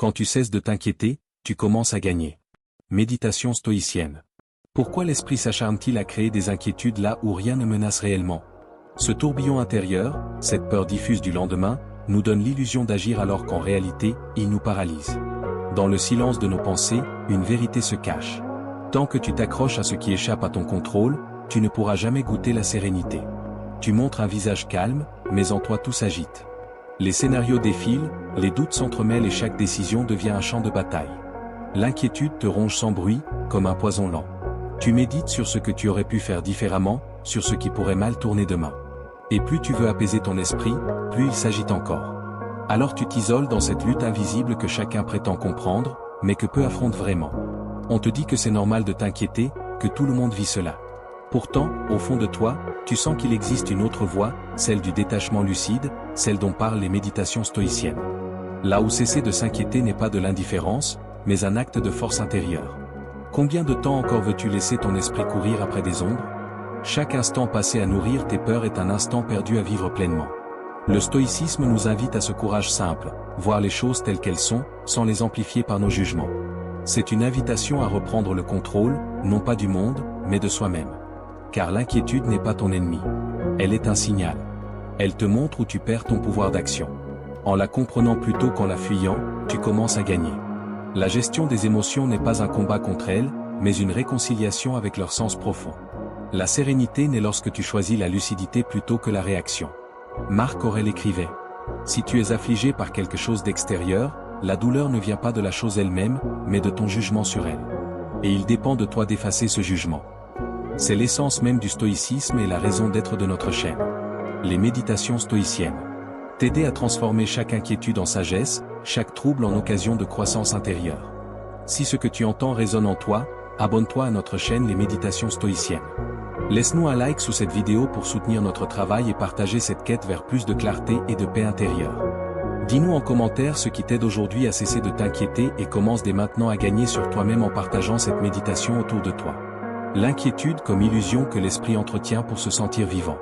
Quand tu cesses de t'inquiéter, tu commences à gagner. Méditation stoïcienne. Pourquoi l'esprit s'acharne-t-il à créer des inquiétudes là où rien ne menace réellement? Ce tourbillon intérieur, cette peur diffuse du lendemain, nous donne l'illusion d'agir alors qu'en réalité, il nous paralyse. Dans le silence de nos pensées, une vérité se cache. Tant que tu t'accroches à ce qui échappe à ton contrôle, tu ne pourras jamais goûter la sérénité. Tu montres un visage calme, mais en toi tout s'agite. Les scénarios défilent, les doutes s'entremêlent et chaque décision devient un champ de bataille. L'inquiétude te ronge sans bruit, comme un poison lent. Tu médites sur ce que tu aurais pu faire différemment, sur ce qui pourrait mal tourner demain. Et plus tu veux apaiser ton esprit, plus il s'agite encore. Alors tu t'isoles dans cette lutte invisible que chacun prétend comprendre, mais que peu affrontent vraiment. On te dit que c'est normal de t'inquiéter, que tout le monde vit cela. Pourtant, au fond de toi, tu sens qu'il existe une autre voie, celle du détachement lucide, celle dont parlent les méditations stoïciennes. Là où cesser de s'inquiéter n'est pas de l'indifférence, mais un acte de force intérieure. Combien de temps encore veux-tu laisser ton esprit courir après des ombres? Chaque instant passé à nourrir tes peurs est un instant perdu à vivre pleinement. Le stoïcisme nous invite à ce courage simple, voir les choses telles qu'elles sont, sans les amplifier par nos jugements. C'est une invitation à reprendre le contrôle, non pas du monde, mais de soi-même. Car l'inquiétude n'est pas ton ennemi. Elle est un signal. Elle te montre où tu perds ton pouvoir d'action. En la comprenant plutôt qu'en la fuyant, tu commences à gagner. La gestion des émotions n'est pas un combat contre elles, mais une réconciliation avec leur sens profond. La sérénité naît lorsque tu choisis la lucidité plutôt que la réaction. Marc Aurèle écrivait: « Si tu es affligé par quelque chose d'extérieur, la douleur ne vient pas de la chose elle-même, mais de ton jugement sur elle. Et il dépend de toi d'effacer ce jugement. » C'est l'essence même du stoïcisme et la raison d'être de notre chaîne. Les méditations stoïciennes. T'aider à transformer chaque inquiétude en sagesse, chaque trouble en occasion de croissance intérieure. Si ce que tu entends résonne en toi, abonne-toi à notre chaîne Les Méditations Stoïciennes. Laisse-nous un like sous cette vidéo pour soutenir notre travail et partager cette quête vers plus de clarté et de paix intérieure. Dis-nous en commentaire ce qui t'aide aujourd'hui à cesser de t'inquiéter et commence dès maintenant à gagner sur toi-même en partageant cette méditation autour de toi. L'inquiétude comme illusion que l'esprit entretient pour se sentir vivant.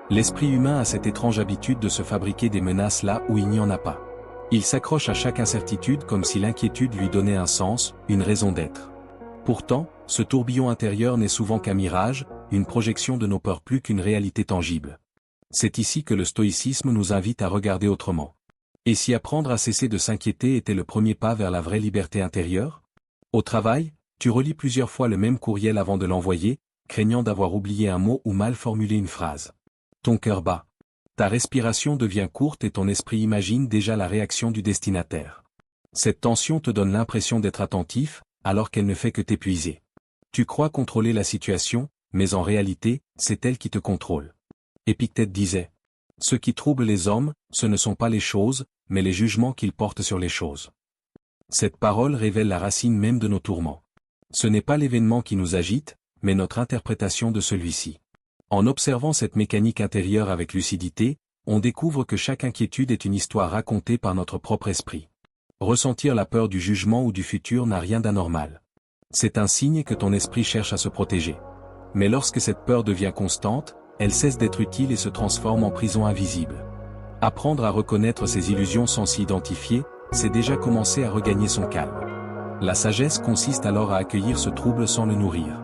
L'esprit humain a cette étrange habitude de se fabriquer des menaces là où il n'y en a pas. Il s'accroche à chaque incertitude comme si l'inquiétude lui donnait un sens, une raison d'être. Pourtant, ce tourbillon intérieur n'est souvent qu'un mirage, une projection de nos peurs plus qu'une réalité tangible. C'est ici que le stoïcisme nous invite à regarder autrement. Et si apprendre à cesser de s'inquiéter était le premier pas vers la vraie liberté intérieure? Au travail, tu relis plusieurs fois le même courriel avant de l'envoyer, craignant d'avoir oublié un mot ou mal formulé une phrase. Ton cœur bat. Ta respiration devient courte et ton esprit imagine déjà la réaction du destinataire. Cette tension te donne l'impression d'être attentif, alors qu'elle ne fait que t'épuiser. Tu crois contrôler la situation, mais en réalité, c'est elle qui te contrôle. Épictète disait: « Ce qui trouble les hommes, ce ne sont pas les choses, mais les jugements qu'ils portent sur les choses. » Cette parole révèle la racine même de nos tourments. Ce n'est pas l'événement qui nous agite, mais notre interprétation de celui-ci. En observant cette mécanique intérieure avec lucidité, on découvre que chaque inquiétude est une histoire racontée par notre propre esprit. Ressentir la peur du jugement ou du futur n'a rien d'anormal. C'est un signe que ton esprit cherche à se protéger. Mais lorsque cette peur devient constante, elle cesse d'être utile et se transforme en prison invisible. Apprendre à reconnaître ses illusions sans s'y identifier, c'est déjà commencer à regagner son calme. La sagesse consiste alors à accueillir ce trouble sans le nourrir.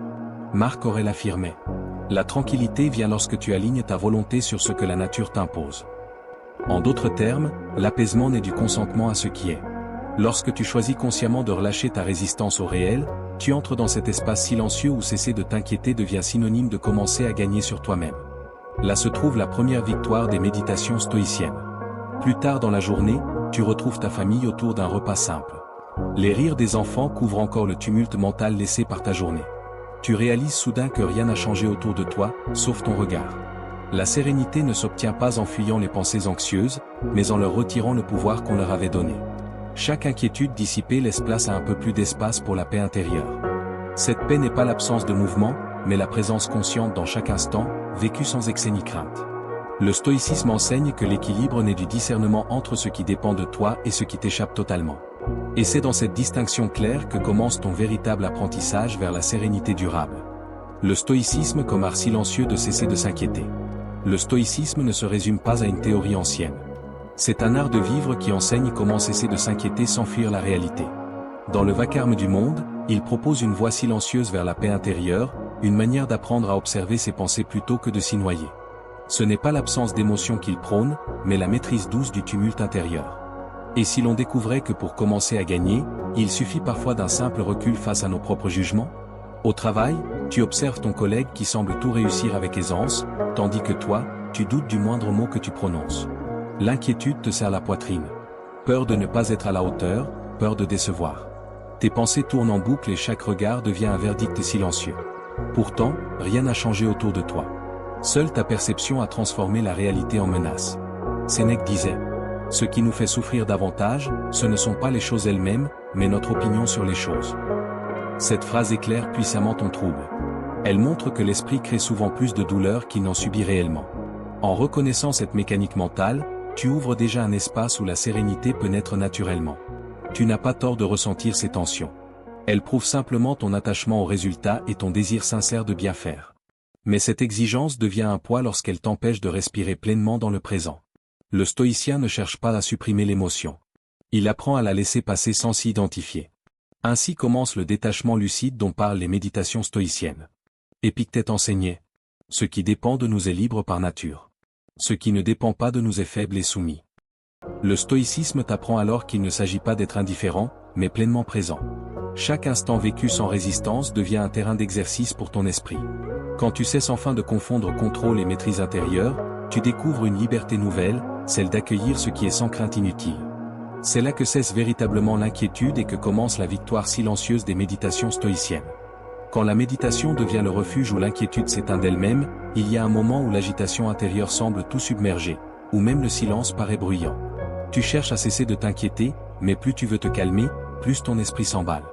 Marc Aurèle affirmait: « La tranquillité vient lorsque tu alignes ta volonté sur ce que la nature t'impose. » En d'autres termes, l'apaisement naît du consentement à ce qui est. Lorsque tu choisis consciemment de relâcher ta résistance au réel, tu entres dans cet espace silencieux où cesser de t'inquiéter devient synonyme de commencer à gagner sur toi-même. Là se trouve la première victoire des méditations stoïciennes. Plus tard dans la journée, tu retrouves ta famille autour d'un repas simple. Les rires des enfants couvrent encore le tumulte mental laissé par ta journée. Tu réalises soudain que rien n'a changé autour de toi, sauf ton regard. La sérénité ne s'obtient pas en fuyant les pensées anxieuses, mais en leur retirant le pouvoir qu'on leur avait donné. Chaque inquiétude dissipée laisse place à un peu plus d'espace pour la paix intérieure. Cette paix n'est pas l'absence de mouvement, mais la présence consciente dans chaque instant, vécue sans excès ni crainte. Le stoïcisme enseigne que l'équilibre naît du discernement entre ce qui dépend de toi et ce qui t'échappe totalement. Et c'est dans cette distinction claire que commence ton véritable apprentissage vers la sérénité durable. Le stoïcisme comme art silencieux de cesser de s'inquiéter. Le stoïcisme ne se résume pas à une théorie ancienne. C'est un art de vivre qui enseigne comment cesser de s'inquiéter sans fuir la réalité. Dans le vacarme du monde, il propose une voie silencieuse vers la paix intérieure, une manière d'apprendre à observer ses pensées plutôt que de s'y noyer. Ce n'est pas l'absence d'émotion qu'il prône, mais la maîtrise douce du tumulte intérieur. Et si l'on découvrait que pour commencer à gagner, il suffit parfois d'un simple recul face à nos propres jugements? Au travail, tu observes ton collègue qui semble tout réussir avec aisance, tandis que toi, tu doutes du moindre mot que tu prononces. L'inquiétude te serre la poitrine. Peur de ne pas être à la hauteur, peur de décevoir. Tes pensées tournent en boucle et chaque regard devient un verdict silencieux. Pourtant, rien n'a changé autour de toi. Seule ta perception a transformé la réalité en menace. Sénèque disait: « Ce qui nous fait souffrir davantage, ce ne sont pas les choses elles-mêmes, mais notre opinion sur les choses. » Cette phrase éclaire puissamment ton trouble. Elle montre que l'esprit crée souvent plus de douleur qu'il n'en subit réellement. En reconnaissant cette mécanique mentale, tu ouvres déjà un espace où la sérénité peut naître naturellement. Tu n'as pas tort de ressentir ces tensions. Elles prouvent simplement ton attachement au résultat et ton désir sincère de bien faire. Mais cette exigence devient un poids lorsqu'elle t'empêche de respirer pleinement dans le présent. Le stoïcien ne cherche pas à supprimer l'émotion. Il apprend à la laisser passer sans s'y identifier. Ainsi commence le détachement lucide dont parlent les méditations stoïciennes. Épictète enseignait: « Ce qui dépend de nous est libre par nature. Ce qui ne dépend pas de nous est faible et soumis. » Le stoïcisme t'apprend alors qu'il ne s'agit pas d'être indifférent, mais pleinement présent. Chaque instant vécu sans résistance devient un terrain d'exercice pour ton esprit. Quand tu cesses enfin de confondre contrôle et maîtrise intérieure, tu découvres une liberté nouvelle, celle d'accueillir ce qui est sans crainte inutile. C'est là que cesse véritablement l'inquiétude et que commence la victoire silencieuse des méditations stoïciennes. Quand la méditation devient le refuge où l'inquiétude s'éteint d'elle-même, il y a un moment où l'agitation intérieure semble tout submerger, où même le silence paraît bruyant. Tu cherches à cesser de t'inquiéter, mais plus tu veux te calmer, plus ton esprit s'emballe.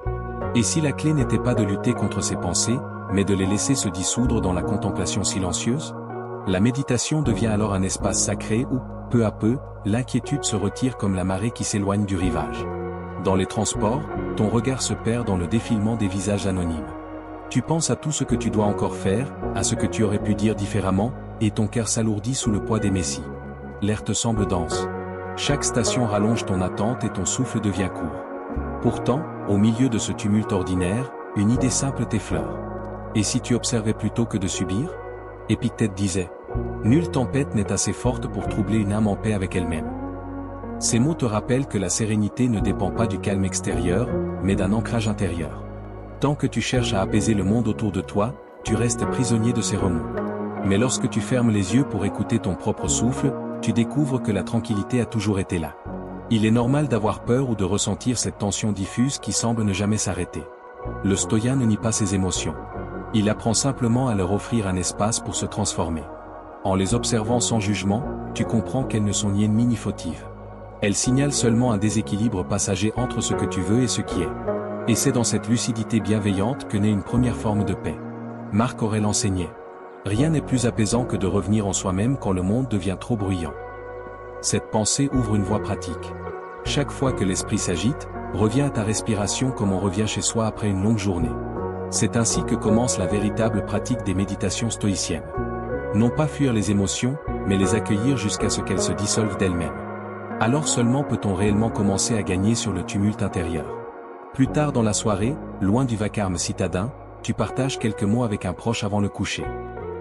Et si la clé n'était pas de lutter contre ces pensées, mais de les laisser se dissoudre dans la contemplation silencieuse? La méditation devient alors un espace sacré où, peu à peu, l'inquiétude se retire comme la marée qui s'éloigne du rivage. Dans les transports, ton regard se perd dans le défilement des visages anonymes. Tu penses à tout ce que tu dois encore faire, à ce que tu aurais pu dire différemment, et ton cœur s'alourdit sous le poids des messies. L'air te semble dense. Chaque station rallonge ton attente et ton souffle devient court. Pourtant, au milieu de ce tumulte ordinaire, une idée simple t'effleure. Et si tu observais plutôt que de subir? Épictète disait: « Nulle tempête n'est assez forte pour troubler une âme en paix avec elle-même. » Ces mots te rappellent que la sérénité ne dépend pas du calme extérieur, mais d'un ancrage intérieur. Tant que tu cherches à apaiser le monde autour de toi, tu restes prisonnier de ses remous. Mais lorsque tu fermes les yeux pour écouter ton propre souffle, tu découvres que la tranquillité a toujours été là. Il est normal d'avoir peur ou de ressentir cette tension diffuse qui semble ne jamais s'arrêter. Le stoïen ne nie pas ses émotions. Il apprend simplement à leur offrir un espace pour se transformer. En les observant sans jugement, tu comprends qu'elles ne sont ni ennemies ni fautives. Elles signalent seulement un déséquilibre passager entre ce que tu veux et ce qui est. Et c'est dans cette lucidité bienveillante que naît une première forme de paix. Marc Aurèle enseignait: « Rien n'est plus apaisant que de revenir en soi-même quand le monde devient trop bruyant. » Cette pensée ouvre une voie pratique. Chaque fois que l'esprit s'agite, reviens à ta respiration comme on revient chez soi après une longue journée. C'est ainsi que commence la véritable pratique des méditations stoïciennes. Non pas fuir les émotions, mais les accueillir jusqu'à ce qu'elles se dissolvent d'elles-mêmes. Alors seulement peut-on réellement commencer à gagner sur le tumulte intérieur. Plus tard dans la soirée, loin du vacarme citadin, tu partages quelques mots avec un proche avant le coucher.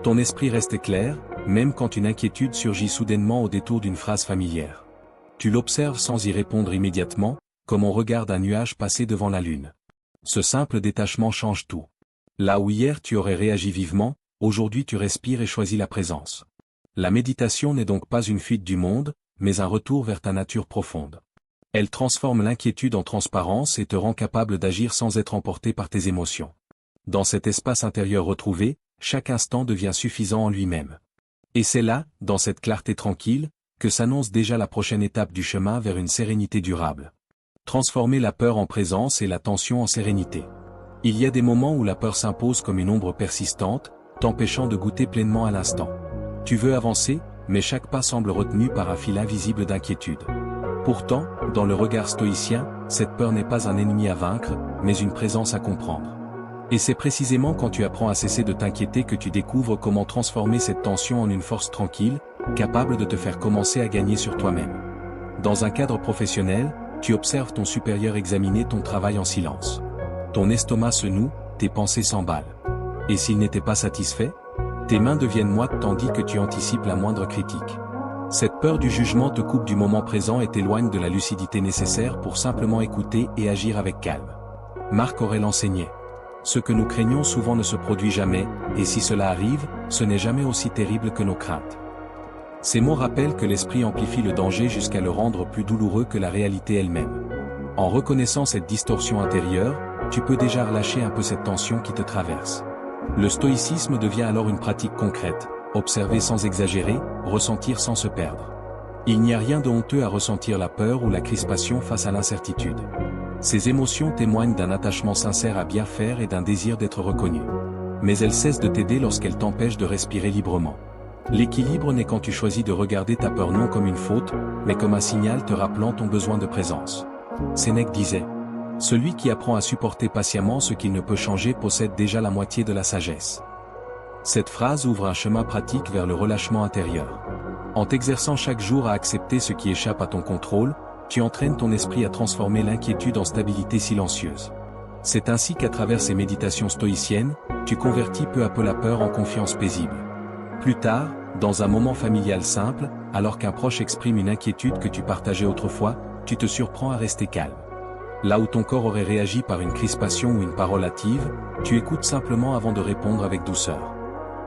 Ton esprit reste clair, même quand une inquiétude surgit soudainement au détour d'une phrase familière. Tu l'observes sans y répondre immédiatement, comme on regarde un nuage passer devant la lune. Ce simple détachement change tout. Là où hier tu aurais réagi vivement, aujourd'hui tu respires et choisis la présence. La méditation n'est donc pas une fuite du monde, mais un retour vers ta nature profonde. Elle transforme l'inquiétude en transparence et te rend capable d'agir sans être emporté par tes émotions. Dans cet espace intérieur retrouvé, chaque instant devient suffisant en lui-même. Et c'est là, dans cette clarté tranquille, que s'annonce déjà la prochaine étape du chemin vers une sérénité durable. Transformer la peur en présence et la tension en sérénité. Il y a des moments où la peur s'impose comme une ombre persistante, t'empêchant de goûter pleinement à l'instant. Tu veux avancer, mais chaque pas semble retenu par un fil invisible d'inquiétude. Pourtant, dans le regard stoïcien, cette peur n'est pas un ennemi à vaincre, mais une présence à comprendre. Et c'est précisément quand tu apprends à cesser de t'inquiéter que tu découvres comment transformer cette tension en une force tranquille, capable de te faire commencer à gagner sur toi-même. Dans un cadre professionnel, tu observes ton supérieur examiner ton travail en silence. Ton estomac se noue, tes pensées s'emballent. Et s'il n'était pas satisfait? Tes mains deviennent moites tandis que tu anticipes la moindre critique. Cette peur du jugement te coupe du moment présent et t'éloigne de la lucidité nécessaire pour simplement écouter et agir avec calme. Marc Aurèle enseignait. Ce que nous craignons souvent ne se produit jamais, et si cela arrive, ce n'est jamais aussi terrible que nos craintes. Ces mots rappellent que l'esprit amplifie le danger jusqu'à le rendre plus douloureux que la réalité elle-même. En reconnaissant cette distorsion intérieure, tu peux déjà relâcher un peu cette tension qui te traverse. Le stoïcisme devient alors une pratique concrète, observer sans exagérer, ressentir sans se perdre. Il n'y a rien de honteux à ressentir la peur ou la crispation face à l'incertitude. Ces émotions témoignent d'un attachement sincère à bien faire et d'un désir d'être reconnu. Mais elles cessent de t'aider lorsqu'elles t'empêchent de respirer librement. L'équilibre naît quand tu choisis de regarder ta peur non comme une faute, mais comme un signal te rappelant ton besoin de présence. Sénèque disait: « Celui qui apprend à supporter patiemment ce qu'il ne peut changer possède déjà la moitié de la sagesse. » Cette phrase ouvre un chemin pratique vers le relâchement intérieur. En t'exerçant chaque jour à accepter ce qui échappe à ton contrôle, tu entraînes ton esprit à transformer l'inquiétude en stabilité silencieuse. C'est ainsi qu'à travers ces méditations stoïciennes, tu convertis peu à peu la peur en confiance paisible. Plus tard, dans un moment familial simple, alors qu'un proche exprime une inquiétude que tu partageais autrefois, tu te surprends à rester calme. Là où ton corps aurait réagi par une crispation ou une parole hâtive, tu écoutes simplement avant de répondre avec douceur.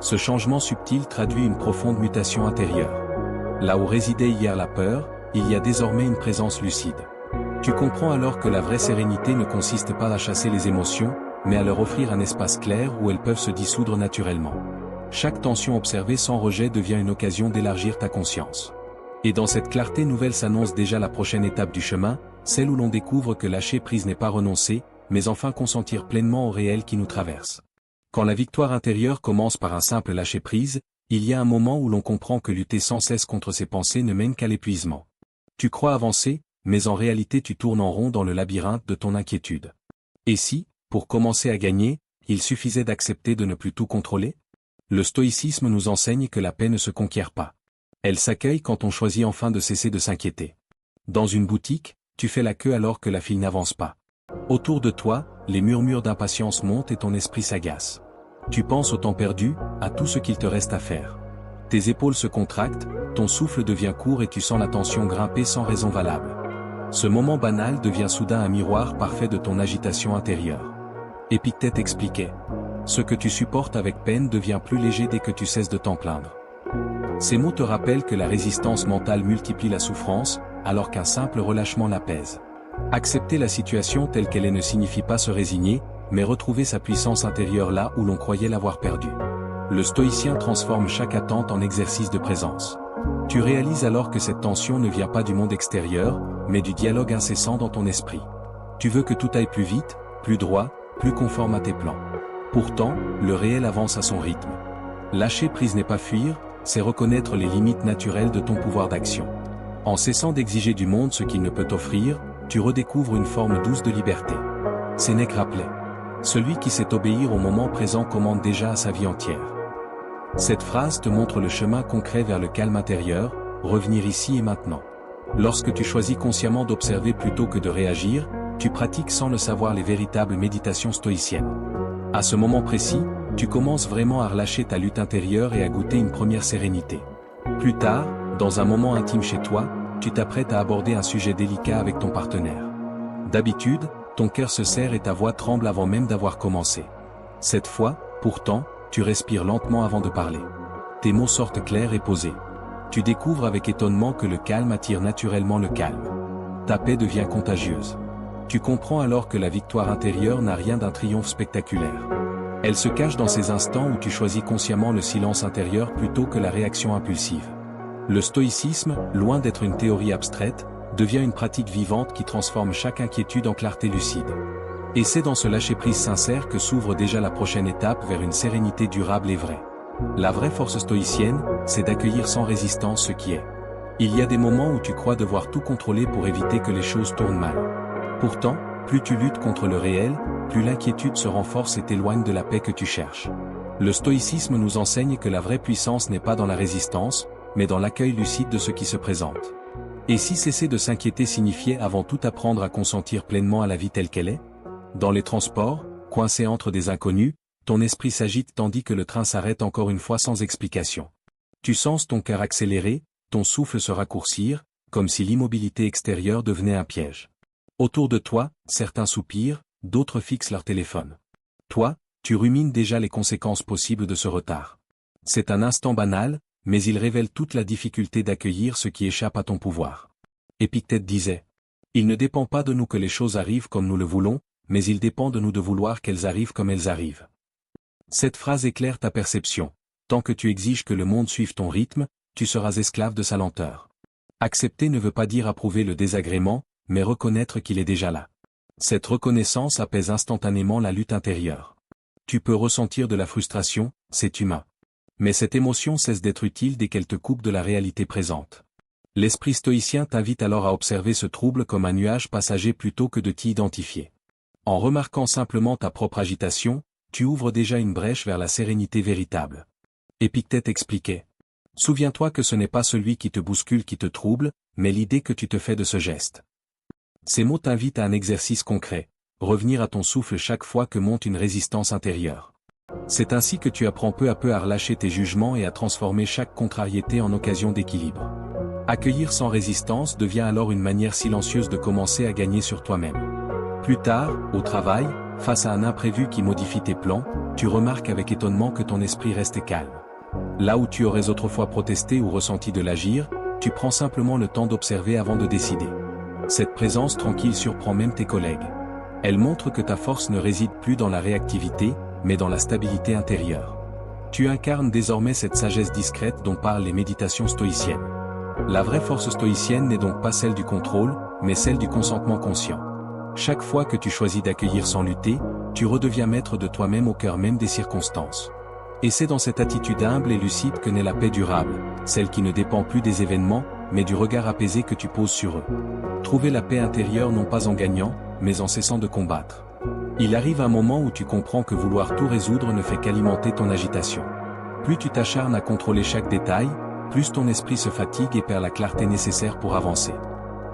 Ce changement subtil traduit une profonde mutation intérieure. Là où résidait hier la peur, il y a désormais une présence lucide. Tu comprends alors que la vraie sérénité ne consiste pas à chasser les émotions, mais à leur offrir un espace clair où elles peuvent se dissoudre naturellement. Chaque tension observée sans rejet devient une occasion d'élargir ta conscience. Et dans cette clarté nouvelle s'annonce déjà la prochaine étape du chemin, celle où l'on découvre que lâcher prise n'est pas renoncer, mais enfin consentir pleinement au réel qui nous traverse. Quand la victoire intérieure commence par un simple lâcher prise, il y a un moment où l'on comprend que lutter sans cesse contre ses pensées ne mène qu'à l'épuisement. Tu crois avancer, mais en réalité tu tournes en rond dans le labyrinthe de ton inquiétude. Et si, pour commencer à gagner, il suffisait d'accepter de ne plus tout contrôler? Le stoïcisme nous enseigne que la paix ne se conquiert pas. Elle s'accueille quand on choisit enfin de cesser de s'inquiéter. Dans une boutique, tu fais la queue alors que la file n'avance pas. Autour de toi, les murmures d'impatience montent et ton esprit s'agace. Tu penses au temps perdu, à tout ce qu'il te reste à faire. Tes épaules se contractent, ton souffle devient court et tu sens la tension grimper sans raison valable. Ce moment banal devient soudain un miroir parfait de ton agitation intérieure. Épictète expliquait: « Ce que tu supportes avec peine devient plus léger dès que tu cesses de t'en plaindre. » Ces mots te rappellent que la résistance mentale multiplie la souffrance, alors qu'un simple relâchement l'apaise. Accepter la situation telle qu'elle est ne signifie pas se résigner, mais retrouver sa puissance intérieure là où l'on croyait l'avoir perdue. Le stoïcien transforme chaque attente en exercice de présence. Tu réalises alors que cette tension ne vient pas du monde extérieur, mais du dialogue incessant dans ton esprit. Tu veux que tout aille plus vite, plus droit, plus conforme à tes plans. Pourtant, le réel avance à son rythme. Lâcher prise n'est pas fuir, c'est reconnaître les limites naturelles de ton pouvoir d'action. En cessant d'exiger du monde ce qu'il ne peut t'offrir, tu redécouvres une forme douce de liberté. Sénèque rappelait: « Celui qui sait obéir au moment présent commande déjà à sa vie entière. » Cette phrase te montre le chemin concret vers le calme intérieur, revenir ici et maintenant. Lorsque tu choisis consciemment d'observer plutôt que de réagir, tu pratiques sans le savoir les véritables méditations stoïciennes. À ce moment précis, tu commences vraiment à relâcher ta lutte intérieure et à goûter une première sérénité. Plus tard, dans un moment intime chez toi, tu t'apprêtes à aborder un sujet délicat avec ton partenaire. D'habitude, ton cœur se serre et ta voix tremble avant même d'avoir commencé. Cette fois, pourtant, tu respires lentement avant de parler. Tes mots sortent clairs et posés. Tu découvres avec étonnement que le calme attire naturellement le calme. Ta paix devient contagieuse. Tu comprends alors que la victoire intérieure n'a rien d'un triomphe spectaculaire. Elle se cache dans ces instants où tu choisis consciemment le silence intérieur plutôt que la réaction impulsive. Le stoïcisme, loin d'être une théorie abstraite, devient une pratique vivante qui transforme chaque inquiétude en clarté lucide. Et c'est dans ce lâcher-prise sincère que s'ouvre déjà la prochaine étape vers une sérénité durable et vraie. La vraie force stoïcienne, c'est d'accueillir sans résistance ce qui est. Il y a des moments où tu crois devoir tout contrôler pour éviter que les choses tournent mal. Pourtant, plus tu luttes contre le réel, plus l'inquiétude se renforce et t'éloigne de la paix que tu cherches. Le stoïcisme nous enseigne que la vraie puissance n'est pas dans la résistance, mais dans l'accueil lucide de ce qui se présente. Et si cesser de s'inquiéter signifiait avant tout apprendre à consentir pleinement à la vie telle qu'elle est? Dans les transports, coincé entre des inconnus, ton esprit s'agite tandis que le train s'arrête encore une fois sans explication. Tu sens ton cœur accélérer, ton souffle se raccourcir, comme si l'immobilité extérieure devenait un piège. Autour de toi, certains soupirent, d'autres fixent leur téléphone. Toi, tu rumines déjà les conséquences possibles de ce retard. C'est un instant banal, mais il révèle toute la difficulté d'accueillir ce qui échappe à ton pouvoir. Épictète disait: il ne dépend pas de nous que les choses arrivent comme nous le voulons, mais il dépend de nous de vouloir qu'elles arrivent comme elles arrivent. Cette phrase éclaire ta perception. Tant que tu exiges que le monde suive ton rythme, tu seras esclave de sa lenteur. Accepter ne veut pas dire approuver le désagrément, mais reconnaître qu'il est déjà là. Cette reconnaissance apaise instantanément la lutte intérieure. Tu peux ressentir de la frustration, c'est humain. Mais cette émotion cesse d'être utile dès qu'elle te coupe de la réalité présente. L'esprit stoïcien t'invite alors à observer ce trouble comme un nuage passager plutôt que de t'y identifier. En remarquant simplement ta propre agitation, tu ouvres déjà une brèche vers la sérénité véritable. Épictète expliquait: souviens-toi que ce n'est pas celui qui te bouscule qui te trouble, mais l'idée que tu te fais de ce geste. Ces mots t'invitent à un exercice concret, revenir à ton souffle chaque fois que monte une résistance intérieure. C'est ainsi que tu apprends peu à peu à relâcher tes jugements et à transformer chaque contrariété en occasion d'équilibre. Accueillir sans résistance devient alors une manière silencieuse de commencer à gagner sur toi-même. Plus tard, au travail, face à un imprévu qui modifie tes plans, tu remarques avec étonnement que ton esprit reste calme. Là où tu aurais autrefois protesté ou ressenti de l'agir, tu prends simplement le temps d'observer avant de décider. Cette présence tranquille surprend même tes collègues. Elle montre que ta force ne réside plus dans la réactivité, mais dans la stabilité intérieure. Tu incarnes désormais cette sagesse discrète dont parlent les méditations stoïciennes. La vraie force stoïcienne n'est donc pas celle du contrôle, mais celle du consentement conscient. Chaque fois que tu choisis d'accueillir sans lutter, tu redeviens maître de toi-même au cœur même des circonstances. Et c'est dans cette attitude humble et lucide que naît la paix durable, celle qui ne dépend plus des événements, mais du regard apaisé que tu poses sur eux. Trouver la paix intérieure non pas en gagnant, mais en cessant de combattre. Il arrive un moment où tu comprends que vouloir tout résoudre ne fait qu'alimenter ton agitation. Plus tu t'acharnes à contrôler chaque détail, plus ton esprit se fatigue et perd la clarté nécessaire pour avancer.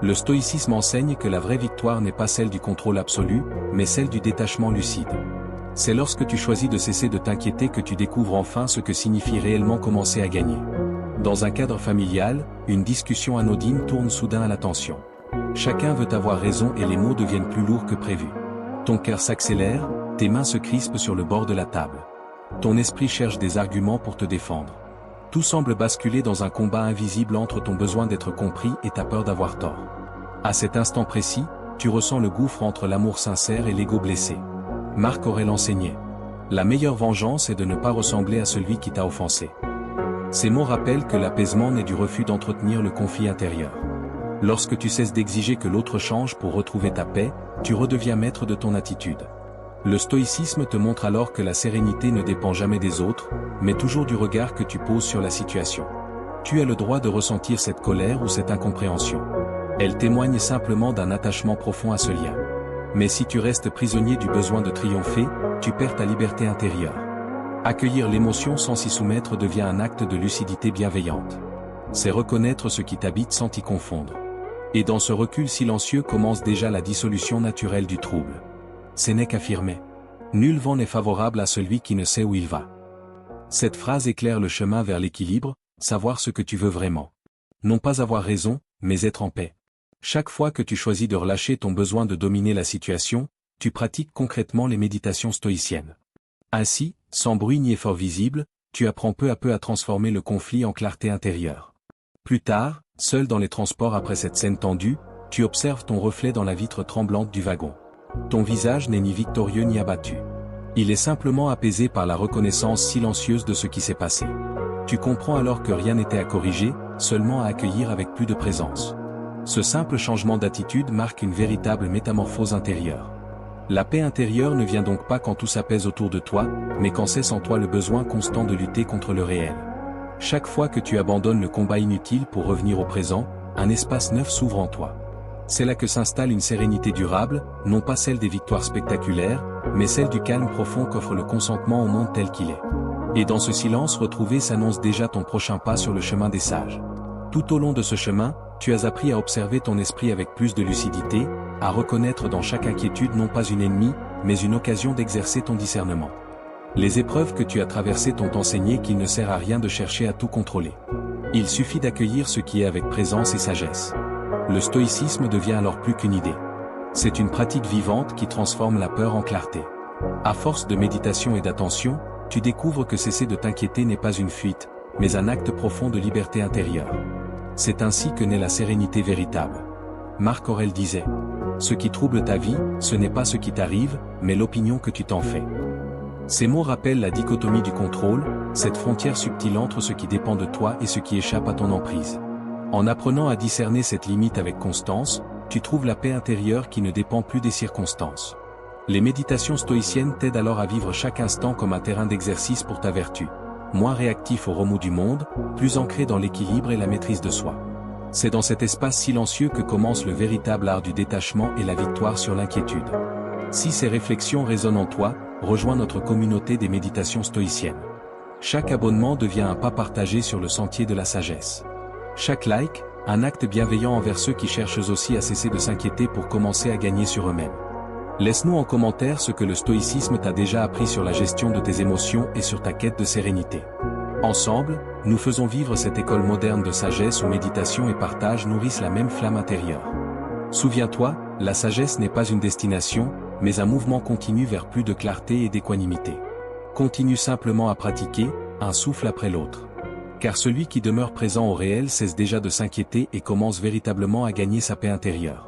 Le stoïcisme enseigne que la vraie victoire n'est pas celle du contrôle absolu, mais celle du détachement lucide. C'est lorsque tu choisis de cesser de t'inquiéter que tu découvres enfin ce que signifie réellement commencer à gagner. Dans un cadre familial, une discussion anodine tourne soudain à la tension. Chacun veut avoir raison et les mots deviennent plus lourds que prévu. Ton cœur s'accélère, tes mains se crispent sur le bord de la table. Ton esprit cherche des arguments pour te défendre. Tout semble basculer dans un combat invisible entre ton besoin d'être compris et ta peur d'avoir tort. À cet instant précis, tu ressens le gouffre entre l'amour sincère et l'ego blessé. Marc Aurèle enseignait: la meilleure vengeance est de ne pas ressembler à celui qui t'a offensé. Ces mots rappellent que l'apaisement naît du refus d'entretenir le conflit intérieur. Lorsque tu cesses d'exiger que l'autre change pour retrouver ta paix, tu redeviens maître de ton attitude. Le stoïcisme te montre alors que la sérénité ne dépend jamais des autres, mais toujours du regard que tu poses sur la situation. Tu as le droit de ressentir cette colère ou cette incompréhension. Elle témoigne simplement d'un attachement profond à ce lien. Mais si tu restes prisonnier du besoin de triompher, tu perds ta liberté intérieure. Accueillir l'émotion sans s'y soumettre devient un acte de lucidité bienveillante. C'est reconnaître ce qui t'habite sans t'y confondre. Et dans ce recul silencieux commence déjà la dissolution naturelle du trouble. Sénèque affirmait: nul vent n'est favorable à celui qui ne sait où il va. Cette phrase éclaire le chemin vers l'équilibre, savoir ce que tu veux vraiment. Non pas avoir raison, mais être en paix. Chaque fois que tu choisis de relâcher ton besoin de dominer la situation, tu pratiques concrètement les méditations stoïciennes. Ainsi, sans bruit ni effort visible, tu apprends peu à peu à transformer le conflit en clarté intérieure. Plus tard, seul dans les transports après cette scène tendue, tu observes ton reflet dans la vitre tremblante du wagon. Ton visage n'est ni victorieux ni abattu. Il est simplement apaisé par la reconnaissance silencieuse de ce qui s'est passé. Tu comprends alors que rien n'était à corriger, seulement à accueillir avec plus de présence. Ce simple changement d'attitude marque une véritable métamorphose intérieure. La paix intérieure ne vient donc pas quand tout s'apaise autour de toi, mais quand cesse en toi le besoin constant de lutter contre le réel. Chaque fois que tu abandonnes le combat inutile pour revenir au présent, un espace neuf s'ouvre en toi. C'est là que s'installe une sérénité durable, non pas celle des victoires spectaculaires, mais celle du calme profond qu'offre le consentement au monde tel qu'il est. Et dans ce silence retrouvé s'annonce déjà ton prochain pas sur le chemin des sages. Tout au long de ce chemin, tu as appris à observer ton esprit avec plus de lucidité, à reconnaître dans chaque inquiétude non pas une ennemie, mais une occasion d'exercer ton discernement. Les épreuves que tu as traversées t'ont enseigné qu'il ne sert à rien de chercher à tout contrôler. Il suffit d'accueillir ce qui est avec présence et sagesse. Le stoïcisme devient alors plus qu'une idée. C'est une pratique vivante qui transforme la peur en clarté. À force de méditation et d'attention, tu découvres que cesser de t'inquiéter n'est pas une fuite, mais un acte profond de liberté intérieure. C'est ainsi que naît la sérénité véritable. Marc Aurèle disait : « Ce qui trouble ta vie, ce n'est pas ce qui t'arrive, mais l'opinion que tu t'en fais. » Ces mots rappellent la dichotomie du contrôle, cette frontière subtile entre ce qui dépend de toi et ce qui échappe à ton emprise. En apprenant à discerner cette limite avec constance, tu trouves la paix intérieure qui ne dépend plus des circonstances. Les méditations stoïciennes t'aident alors à vivre chaque instant comme un terrain d'exercice pour ta vertu, moins réactif aux remous du monde, plus ancré dans l'équilibre et la maîtrise de soi. C'est dans cet espace silencieux que commence le véritable art du détachement et la victoire sur l'inquiétude. Si ces réflexions résonnent en toi, rejoins notre communauté des méditations stoïciennes. Chaque abonnement devient un pas partagé sur le sentier de la sagesse. Chaque like, un acte bienveillant envers ceux qui cherchent aussi à cesser de s'inquiéter pour commencer à gagner sur eux-mêmes. Laisse-nous en commentaire ce que le stoïcisme t'a déjà appris sur la gestion de tes émotions et sur ta quête de sérénité. Ensemble, nous faisons vivre cette école moderne de sagesse où méditation et partage nourrissent la même flamme intérieure. Souviens-toi, la sagesse n'est pas une destination, mais un mouvement continu vers plus de clarté et d'équanimité. Continue simplement à pratiquer, un souffle après l'autre. Car celui qui demeure présent au réel cesse déjà de s'inquiéter et commence véritablement à gagner sa paix intérieure.